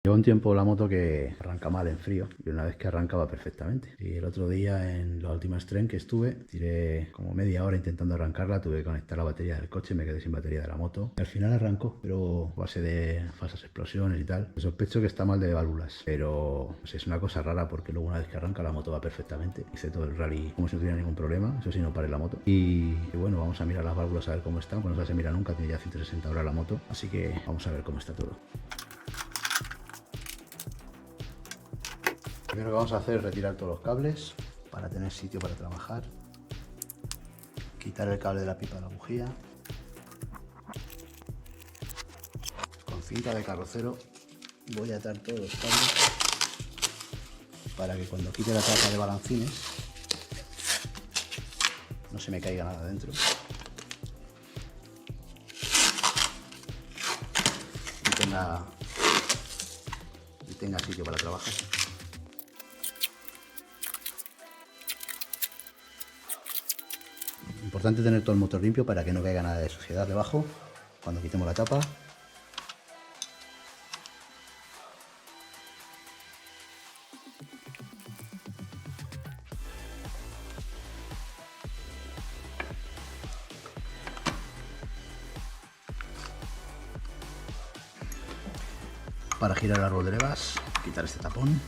Lleva un tiempo la moto que arranca mal en frío y una vez que arrancaba perfectamente. Y el otro día en la última Stren que estuve, tiré como media hora intentando arrancarla, tuve que conectar la batería del coche, me quedé sin batería de la moto. Y al final arrancó, pero a base de falsas explosiones y tal. Sospecho que está mal de válvulas, pero pues es una cosa rara porque luego una vez que arranca la moto va perfectamente. Hice todo el rally como si no tuviera ningún problema, eso sí, no paré la moto. Y bueno, vamos a mirar las válvulas a ver cómo están. Bueno, no se mira nunca, tiene ya 160 horas la moto, así que vamos a ver cómo está todo. Primero que vamos a hacer es retirar todos los cables para tener sitio para trabajar. Quitar el cable de la pipa de la bujía. Con cinta de carrocero voy a atar todos los cables para que cuando quite la tapa de balancines no se me caiga nada dentro. Y tenga sitio para trabajar. Importante tener todo el motor limpio para que no caiga nada de suciedad debajo cuando quitemos la tapa. Para girar el árbol de levas, quitar este tapón.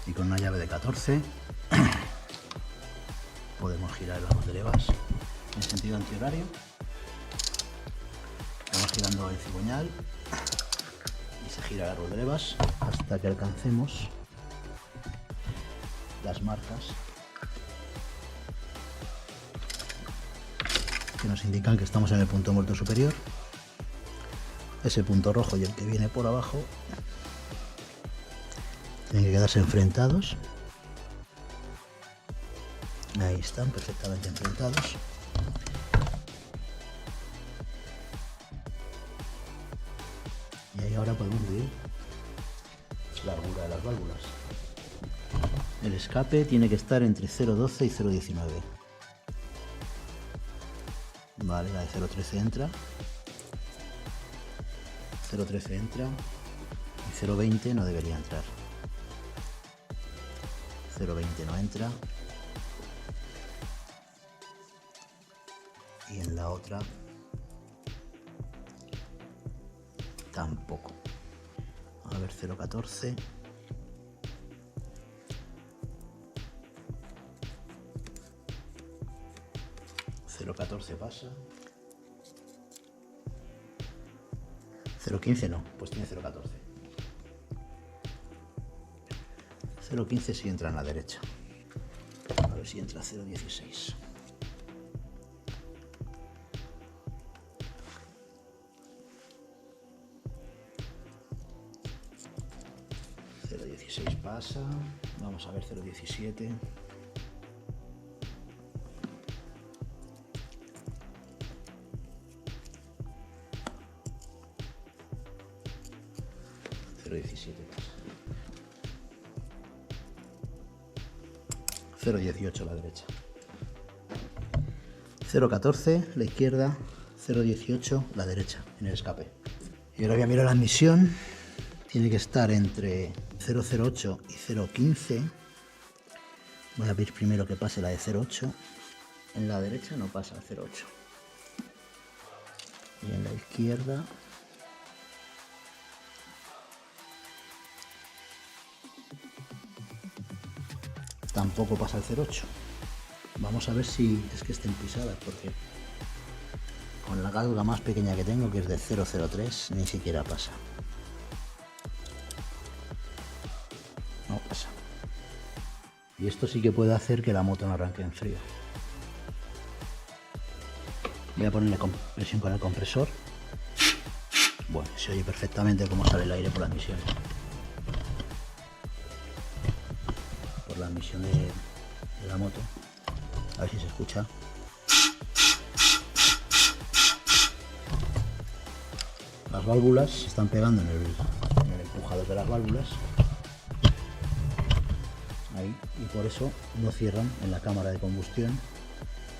Y con una llave de 14 podemos girar el árbol de levas en sentido antihorario. Vamos girando el cigüeñal y se gira el árbol de levas hasta que alcancemos las marcas que nos indican que estamos en el punto muerto superior. Ese punto rojo y el que viene por abajo tienen que quedarse enfrentados. Ahí están, perfectamente enfrentados. Y ahí ahora podemos medir la largura de las válvulas. El escape tiene que estar entre 0,12 y 0,19. Vale, la de 0,13 entra. 0,13 entra. Y 0,20 no debería entrar. 0,20 no entra. Y en la otra tampoco. A ver, 0,14. Pasa. 0,15 no, pues tiene 0,14. 0,15 sí entra en la derecha. A ver si entra 0,16. Pasa. Vamos a ver 0,17. 0,17 pasa. 0,18 la derecha. 0,14 la izquierda. 0,18 la derecha en el escape. Y ahora voy a mirar la admisión. Tiene que estar entre 0,08 y 0,15. Voy a ver primero que pase la de 0,8. En la derecha no pasa el 0,8. Y en la izquierda tampoco pasa el 0,8. Vamos a ver si es que estén pisadas, porque con la galga más pequeña que tengo, que es de 0,03, ni siquiera pasa. No pasa. Y esto sí que puede hacer que la moto no arranque en frío. Voy a ponerle presión con el compresor. Bueno, se oye perfectamente cómo sale el aire por la admisión. Por la admisión de la moto. A ver si se escucha. Las válvulas se están pegando en el empujador de las válvulas. Ahí, y por eso no cierran en la cámara de combustión,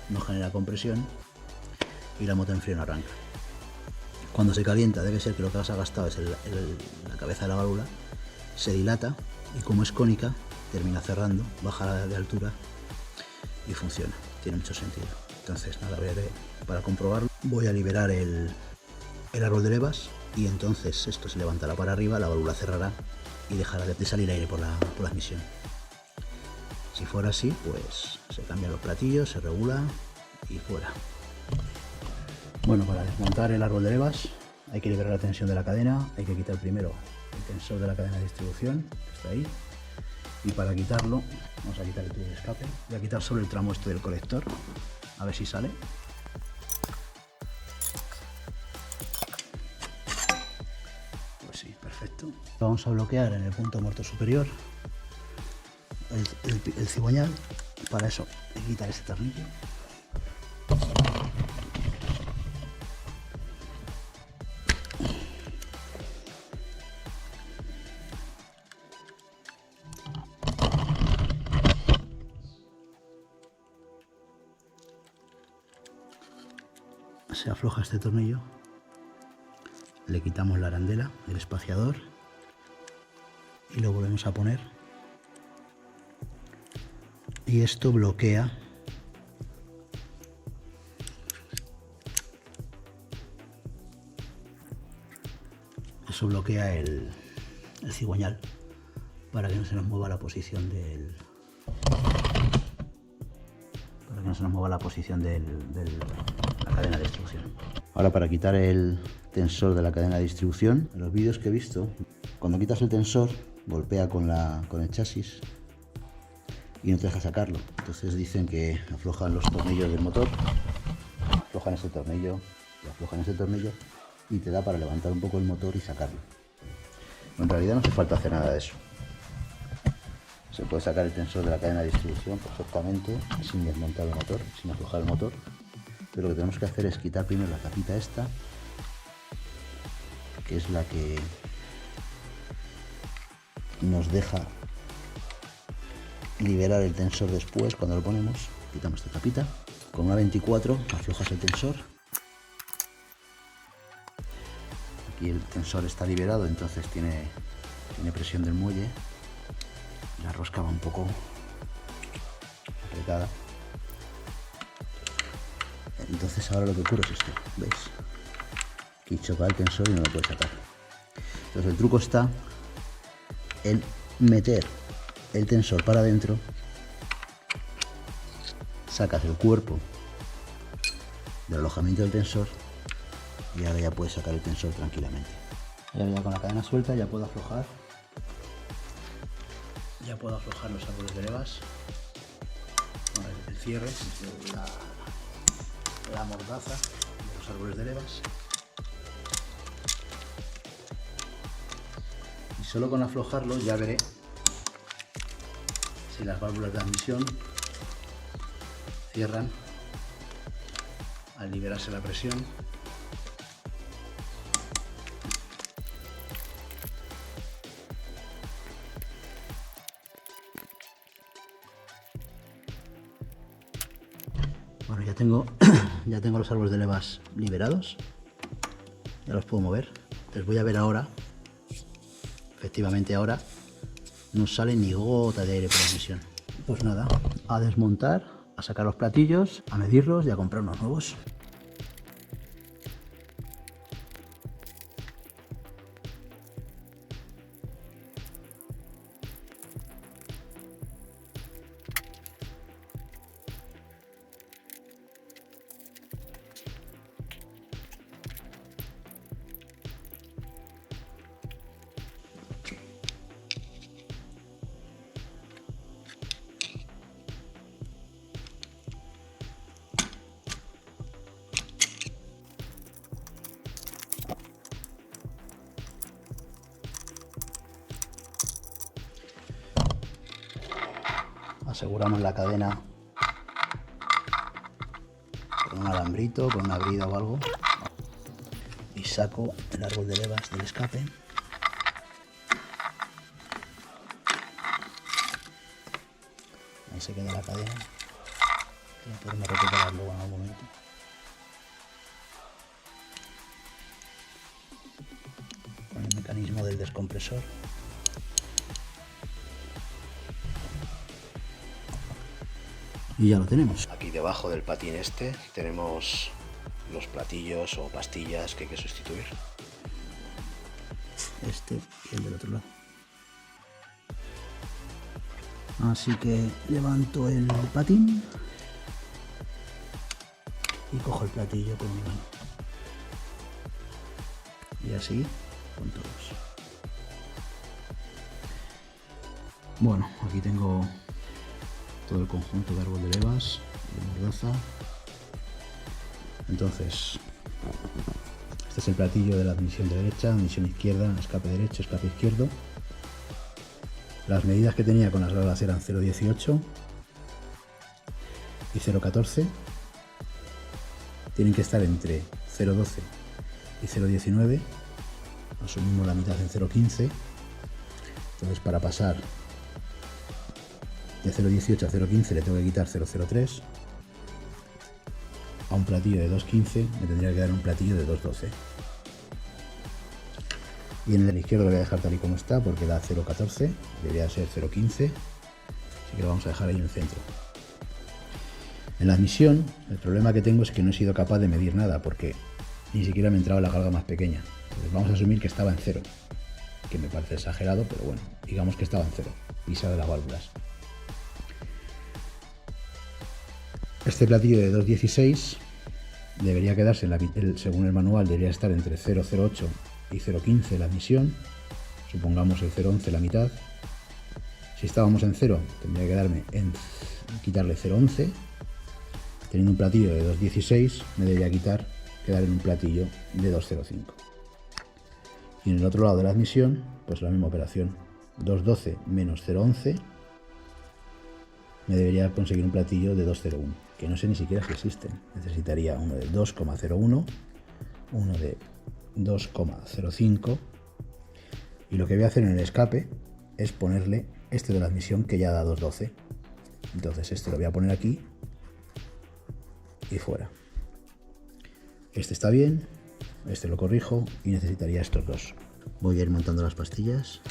no genera compresión y la moto en frío no arranca. Cuando se calienta, debe ser que lo que has gastado es la cabeza de la válvula, se dilata y como es cónica, termina cerrando, baja de altura y funciona. Tiene mucho sentido. Entonces, nada, para comprobarlo, voy a liberar el árbol de levas y entonces esto se levantará para arriba, la válvula cerrará y dejará de salir aire por la admisión. Si fuera así, pues se cambian los platillos, se regula y fuera. Bueno, para desmontar el árbol de levas hay que liberar la tensión de la cadena, hay que quitar primero el tensor de la cadena de distribución, que está ahí, y para quitarlo, vamos a quitar el tubo de escape, voy a quitar solo el tramo este del colector, a ver si sale. Pues sí, perfecto. Vamos a bloquear en el punto muerto superior el cigüeñal, para eso hay que quitar este tornillo. Se afloja este tornillo, le quitamos la arandela, el espaciador y lo volvemos a poner y esto bloquea el cigüeñal para que no se nos mueva la posición de la cadena de distribución. Ahora, para quitar el tensor de la cadena de distribución, en los vídeos que he visto, cuando quitas el tensor golpea con el chasis y no te deja sacarlo. Entonces dicen que aflojan los tornillos del motor, aflojan ese tornillo y aflojan ese tornillo y te da para levantar un poco el motor y sacarlo. En realidad no hace falta hacer nada de eso. Se puede sacar el tensor de la cadena de distribución perfectamente sin desmontar el motor, sin aflojar el motor. Pero lo que tenemos que hacer es quitar primero la tapita esta, que es la que nos deja liberar el tensor después cuando lo ponemos. Quitamos esta tapita. Con una 24 aflojas el tensor. Aquí el tensor está liberado, entonces tiene presión del muelle. La rosca va un poco apretada. Entonces ahora lo que ocurre es esto, ¿veis? Aquí choca el tensor y no lo puede sacar. Entonces el truco está en meter el tensor para adentro, sacas el cuerpo del alojamiento del tensor y ahora ya puedes sacar el tensor tranquilamente. Ahora ya con la cadena suelta ya puedo aflojar. Ya puedo aflojar los árboles de levas. Bueno, el cierre, la mordaza de los árboles de levas. Y solo con aflojarlo ya veré si las válvulas de admisión cierran al liberarse la presión. Bueno, ya tengo los árboles de levas liberados, ya los puedo mover. Les voy a ver ahora, efectivamente ahora no sale ni gota de aire por la admisión. Pues nada, a desmontar, a sacar los platillos, a medirlos y a comprar unos nuevos. Aseguramos la cadena con un alambrito, con una brida o algo y saco el árbol de levas del escape. Ahí se queda la cadena, la podemos recuperar luego en algún momento. mecanismo del descompresor. Y ya lo tenemos. Aquí debajo del patín este tenemos los platillos o pastillas que hay que sustituir. Este y el del otro lado. Así que levanto el patín y cojo el platillo con mi mano. Y así con todos. Bueno, aquí tengo todo el conjunto de árbol de levas, de mordaza. Entonces, este es el platillo de la admisión derecha, admisión izquierda, escape derecho, escape izquierdo. Las medidas que tenía con las garras eran 0,18 y 0,14. Tienen que estar entre 0,12 y 0,19. Asumimos la mitad en 0,15. Entonces, para pasar de 0,18 a 0,15 le tengo que quitar 0,03. A un platillo de 2,15 me tendría que dar un platillo de 2,12. Y en el izquierdo lo voy a dejar tal y como está porque da 0,14, debería ser 0,15, así que lo vamos a dejar ahí en el centro. En la admisión, el problema que tengo es que no he sido capaz de medir nada porque ni siquiera me entraba la galga más pequeña. Entonces vamos a asumir que estaba en 0, que me parece exagerado, pero bueno, digamos que estaba en 0, pisa de las válvulas. Este platillo de 2,16 debería quedarse, según el manual, debería estar entre 0,08 y 0,15 la admisión, supongamos el 0,11 la mitad. Si estábamos en 0, tendría que darme quitarle 0,11. Teniendo un platillo de 2,16 me debería quedar en un platillo de 2,05. Y en el otro lado de la admisión, pues la misma operación, 2,12 menos 0,11 me debería conseguir un platillo de 2,01, que no sé ni siquiera si existen. Necesitaría uno de 2,01, uno de 2,05, y lo que voy a hacer en el escape es ponerle este de la admisión que ya da 2,12. Entonces este lo voy a poner aquí y fuera. Este está bien, este lo corrijo y necesitaría estos dos. Voy a ir montando las pastillas.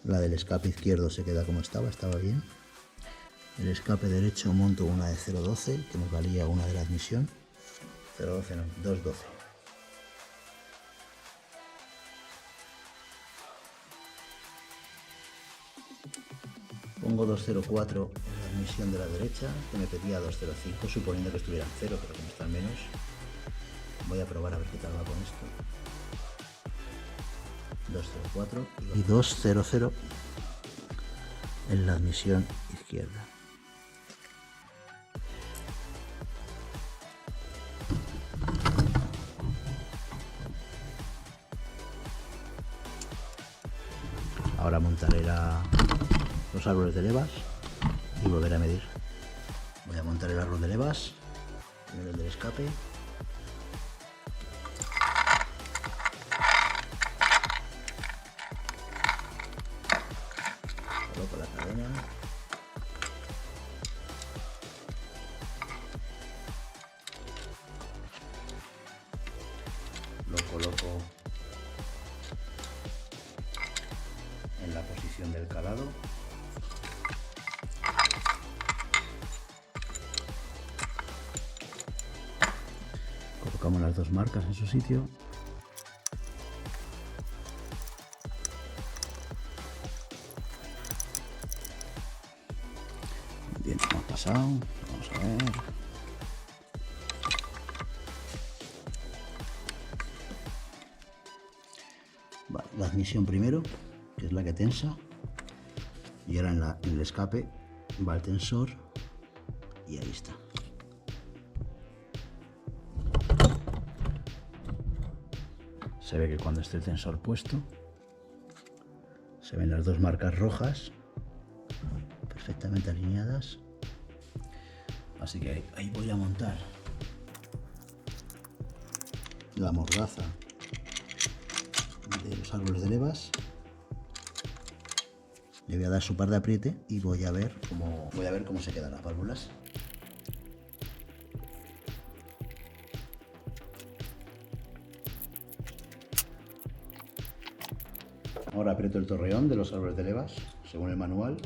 La del escape izquierdo se queda como estaba bien. El escape derecho monto una de 0,12, que nos valía una de la admisión. 0,12 no, 2,12. Pongo 2,04 en la admisión de la derecha, que me pedía 2,05, suponiendo que estuviera en 0, pero como está en menos, voy a probar a ver qué tal va con esto. 2,04 y 2,00 en la admisión izquierda. Ahora montaré los árboles de levas y volveré a medir. Voy a montar el árbol de levas, primero el del escape. Coloco la cadena. Lo coloco en la posición del calado. Colocamos las dos marcas en su sitio. Bien, hemos pasado. Vamos a ver. Vale, la admisión primero, que es la que tensa. Y ahora en el escape va el tensor. Y ahí está. Se ve que cuando esté el tensor puesto, se ven las dos marcas rojas perfectamente alineadas. Así que ahí voy a montar la mordaza de los árboles de levas. Le voy a dar su par de apriete y voy a ver cómo se quedan las válvulas. Ahora aprieto el torreón de los árboles de levas, según el manual.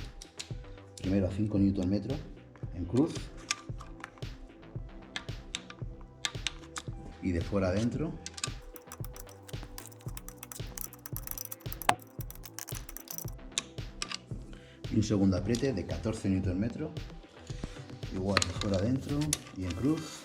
Primero a 5 Nm en cruz y de fuera adentro. Y un segundo apriete de 14 Nm, igual de fuera adentro y en cruz.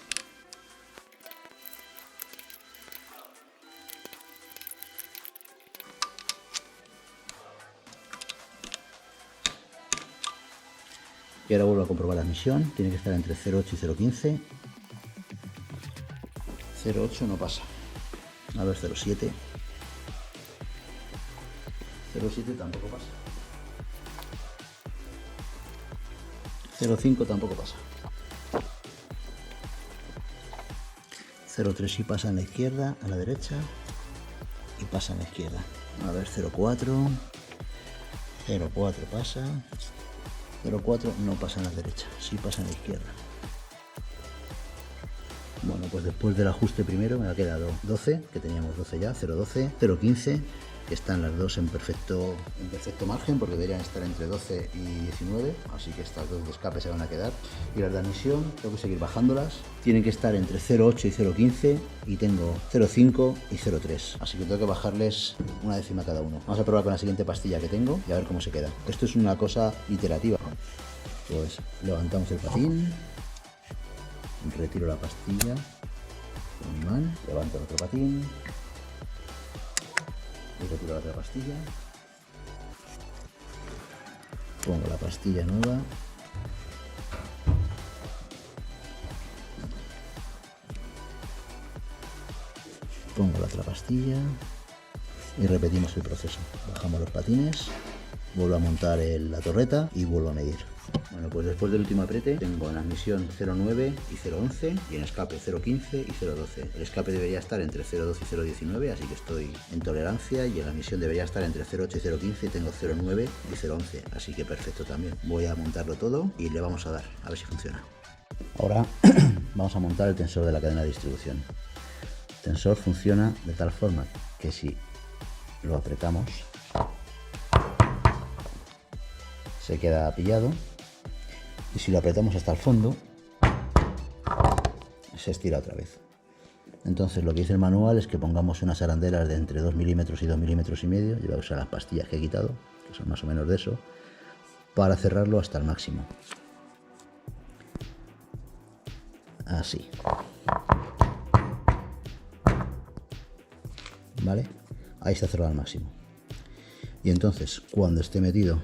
Y ahora vuelvo a comprobar la admisión, tiene que estar entre 0,8 y 0,15. 0,8 no pasa. A ver, 0,7. 0,7 tampoco pasa. 0,5 tampoco pasa. 0,3 sí pasa en la izquierda, a la derecha y pasa en la izquierda. A ver, 0,4. 0,4 pasa. 0,4 no pasa en la derecha, sí pasa en la izquierda. Bueno, pues después del ajuste primero me ha quedado 12, que teníamos 12 ya, 0,12, 0,15, que están las dos en perfecto margen, porque deberían estar entre 12 y 19, así que estas dos de escape se van a quedar. Y las de admisión, tengo que seguir bajándolas, tienen que estar entre 0,8 y 0,15, y tengo 0,5 y 0,3, así que tengo que bajarles una décima cada uno. Vamos a probar con la siguiente pastilla que tengo y a ver cómo se queda. Esto es una cosa iterativa. Pues levantamos el patín, retiro la pastilla con un imán, levanto el otro patín y retiro la otra pastilla, pongo la pastilla nueva, pongo la otra pastilla y repetimos el proceso. Bajamos los patines, vuelvo a montar la torreta y vuelvo a medir. Bueno, pues después del último apriete tengo en admisión 0,9 y 0,11 y en escape 0,15 y 0,12. El escape debería estar entre 0,12 y 0,19, así que estoy en tolerancia, y en la admisión debería estar entre 0,8 y 0,15 y tengo 0,9 y 0,11, así que perfecto también. Voy a montarlo todo y le vamos a dar, a ver si funciona. Ahora vamos a montar el tensor de la cadena de distribución. El tensor funciona de tal forma que si lo apretamos se queda pillado, y si lo apretamos hasta el fondo se estira otra vez. Entonces lo que dice el manual es que pongamos unas arandelas de entre 2 milímetros y 2 milímetros y medio. Yo voy a usar las pastillas que he quitado, que son más o menos de eso, para cerrarlo hasta el máximo. Así. ¿Vale? Ahí se ha cerrado al máximo. Y entonces, cuando esté metido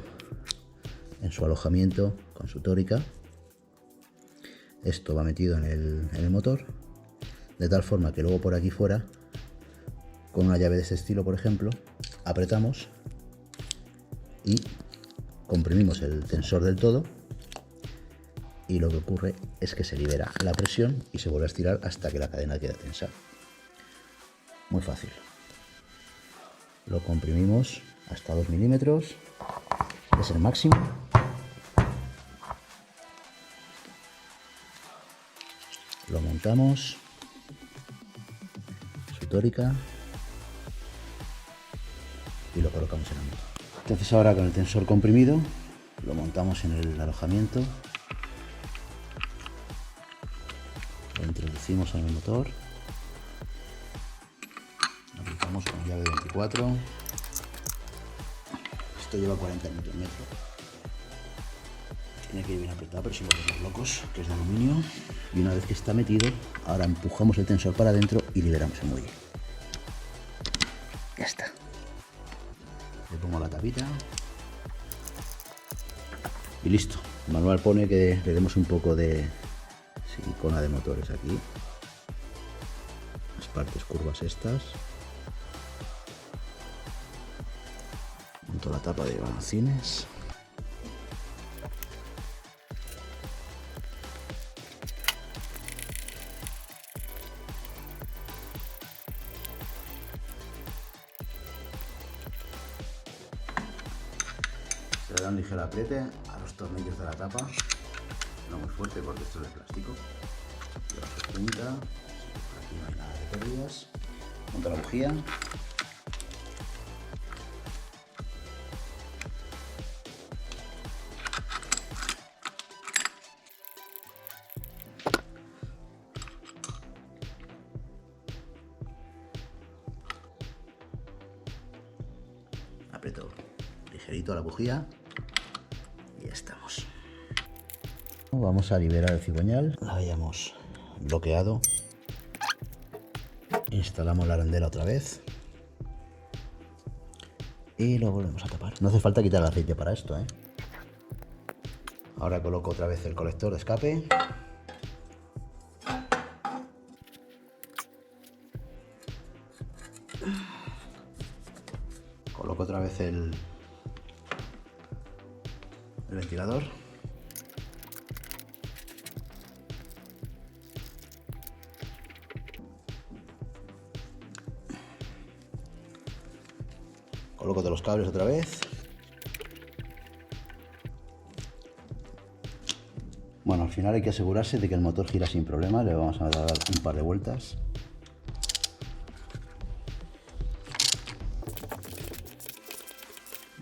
en su alojamiento con su tórica, esto va metido en el motor, de tal forma que luego por aquí fuera, con una llave de ese estilo por ejemplo, apretamos y comprimimos el tensor del todo, y lo que ocurre es que se libera la presión y se vuelve a estirar hasta que la cadena queda tensa. Muy fácil. Lo comprimimos hasta 2 milímetros, es el máximo. Lo montamos, su tórica, y lo colocamos en la moto. Entonces ahora con el tensor comprimido lo montamos en el alojamiento, lo introducimos en el motor, lo aplicamos con llave 24. Esto lleva 40 Nm. Tiene que ir bien apretado, pero si lo vemos locos, que es de aluminio. Y una vez que está metido, ahora empujamos el tensor para adentro y liberamos el muelle. Ya está. Le pongo la tapita y listo. El manual pone que le demos un poco de silicona de motores aquí, las partes curvas estas. Monto la tapa de balancines. Le da un ligero apriete a los tornillos de la tapa, no muy fuerte porque esto es de plástico. Lleva su punta, por aquí no hay nada de pérdidas. Monta la bujía. Aprieto ligerito la bujía y ya estamos. Vamos a liberar el cigüeñal, la habíamos bloqueado. Instalamos la arandela otra vez y lo volvemos a tapar. No hace falta quitar el aceite para esto, ¿eh? Ahora coloco otra vez el colector de escape. Coloco otra vez el ventilador. Coloco todos los cables otra vez. Bueno, al final hay que asegurarse de que el motor gira sin problema. Le vamos a dar un par de vueltas.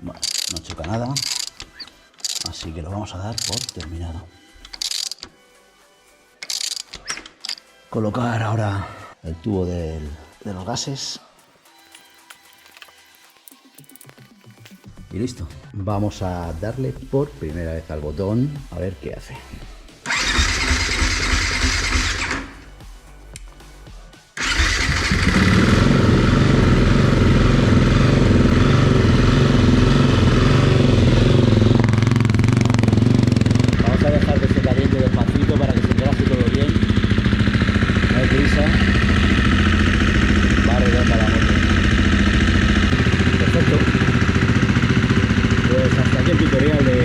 Bueno, no choca nada, así que lo vamos a dar por terminado. Colocar ahora el tubo de los gases. Y listo. Vamos a darle por primera vez al botón a ver qué hace. Vamos a dejar que se caliente despacito para que se engrase todo bien. No hay prisa. Va redonda la moto. Perfecto. Pues hasta aquí el tutorial de